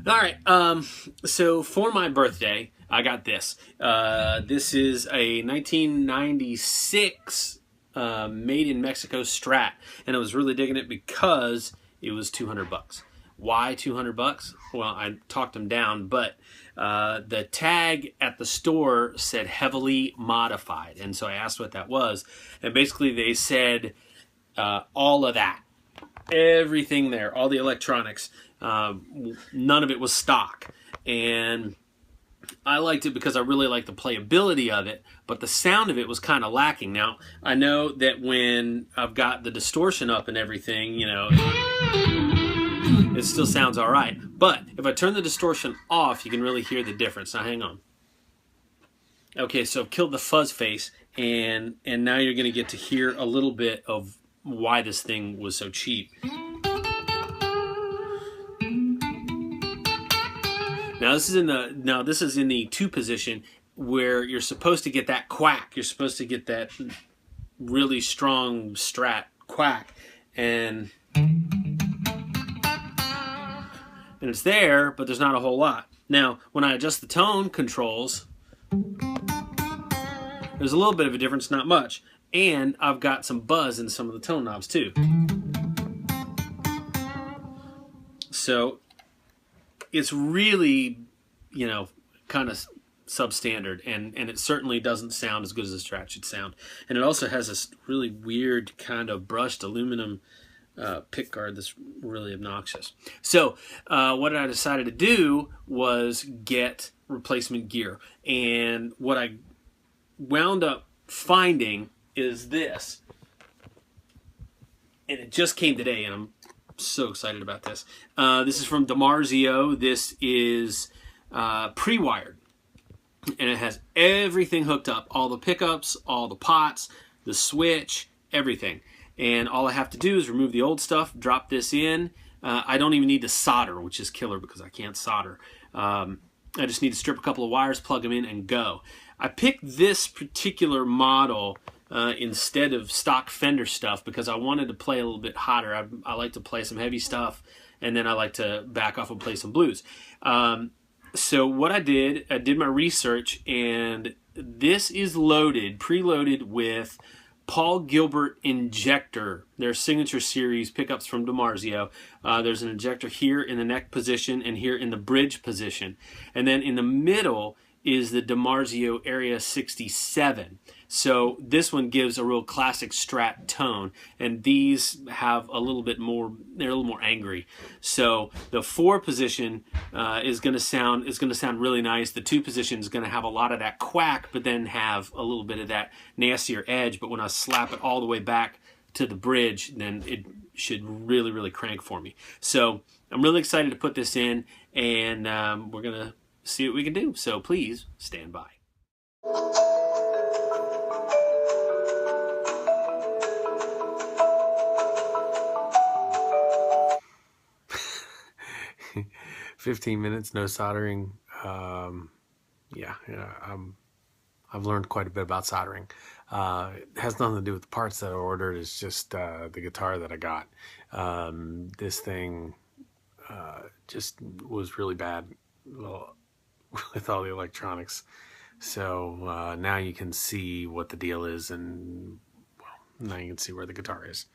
All right. So for my birthday, I got this. This is a 1996 made in Mexico Strat, and I was really digging it because it was $200. Why $200? Well, I talked them down, but the tag at the store said heavily modified, and so I asked what that was, and basically they said all of that. Everything there, all the electronics, none of it was stock. And I liked it because I really liked the playability of it, but the sound of it was kind of lacking. Now, I know that when I've got the distortion up and everything, you know, it still sounds all right. But if I turn the distortion off, you can really hear the difference. Now, hang on. Okay, so I've killed the fuzz face, and now you're going to get to hear a little bit of why this thing was so cheap. Now this is in the 2 position where you're supposed to get that quack. You're supposed to get that really strong Strat quack, and it's there, but there's not a whole lot. Now when I adjust the tone controls, there's a little bit of a difference, not much. And I've got some buzz in some of the tone knobs too. So it's really, you know, kind of substandard, and it certainly doesn't sound as good as a Strat should sound. And it also has this really weird kind of brushed aluminum pickguard that's really obnoxious. So what I decided to do was get replacement gear. And what I wound up finding is this, and it just came today, and I'm so excited about this. This is from DiMarzio. This is pre-wired, and it has everything hooked up, all the pickups, all the pots, the switch, everything. And all I have to do is remove the old stuff, drop this in. I don't even need to solder, which is killer because I can't solder. I just need to strip a couple of wires, plug them in, and go. I picked this particular model instead of stock Fender stuff because I wanted to play a little bit hotter. I like to play some heavy stuff, and then I like to back off and play some blues. So what I did my research, and this is loaded, preloaded with Paul Gilbert Injector, their signature series pickups from DiMarzio. There's an injector here in the neck position and here in the bridge position. And then in the middle is the DiMarzio Area 67. So this one gives a real classic Strat tone, and these have a little bit more, they're a little more angry. So the 4 position is going to sound really nice. The 2 position is going to have a lot of that quack, but then have a little bit of that nastier edge. But when I slap it all the way back to the bridge, then it should really, really crank for me. So I'm really excited to put this in, and we're going to see what we can do. So please stand by. "15 minutes, no soldering." Yeah, I've learned quite a bit about soldering. It has nothing to do with the parts that I ordered. It's just the guitar that I got. This thing just was really bad with all the electronics. So now you can see what the deal is, and well, now you can see where the guitar is.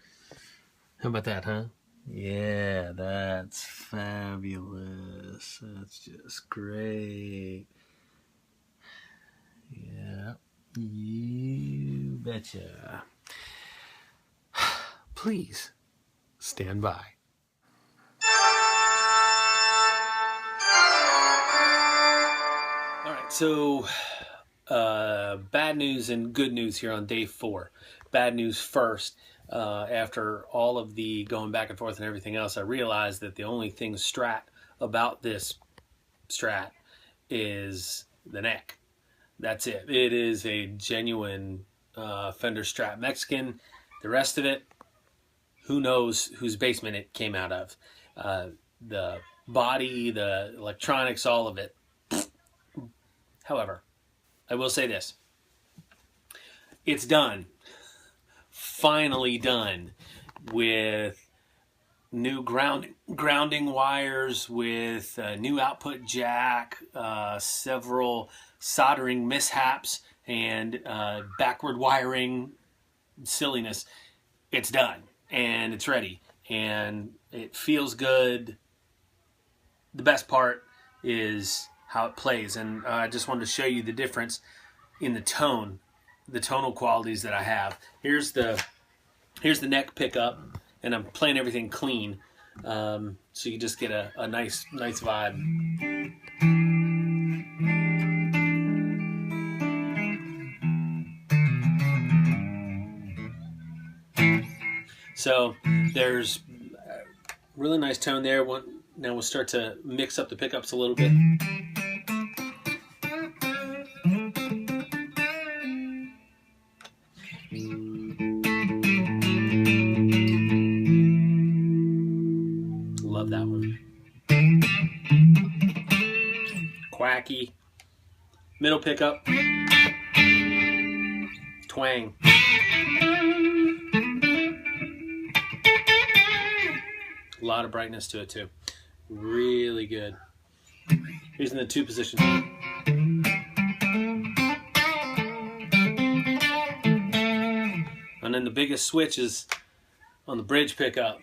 How about that, huh? Yeah, that's fabulous. That's just great. Yeah, you betcha. Please stand by. All right, so bad news and good news here on day 4. Bad news first. After all of the going back and forth and everything else, I realized that the only thing Strat about this Strat is the neck. That's it. It is a genuine Fender Strat Mexican. The rest of it, who knows whose basement it came out of. The body, the electronics, all of it. However, I will say this. It's done. Finally done with new grounding wires with a new output jack, several soldering mishaps, and backward wiring silliness. It's done and it's ready and it feels good. The best part is how it plays, and I just wanted to show you the difference in the tonal qualities that I have. Here's the neck pickup, and I'm playing everything clean, so you just get a nice vibe. So there's a really nice tone there. Now we'll start to mix up the pickups a little bit. Love that one. Quacky. Middle pickup. Twang. A lot of brightness to it too. Really good. Here's in the 2 position. And then the biggest switch is on the bridge pickup.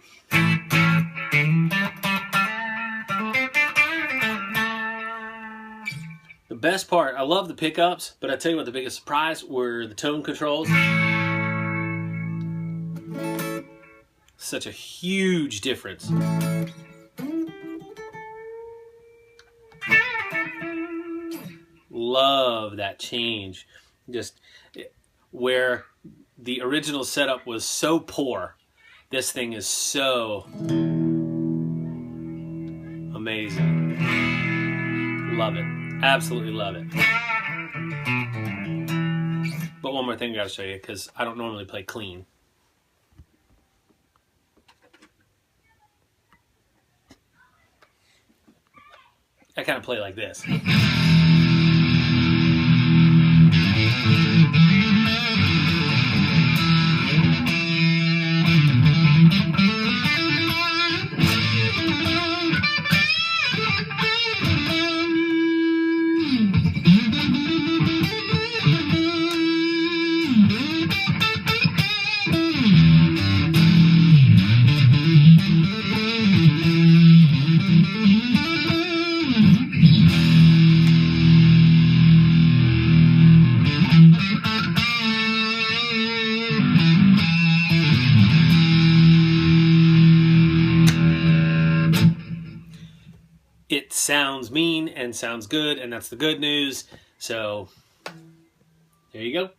The best part, I love the pickups, but I tell you what, the biggest surprise were the tone controls. Such a huge difference. Love that change. Just where the original setup was so poor, this thing is so amazing. Love it. Absolutely love it. But one more thing I gotta show you, because I don't normally play clean. I kind of play like this. It sounds mean and sounds good, and that's the good news. So there you go.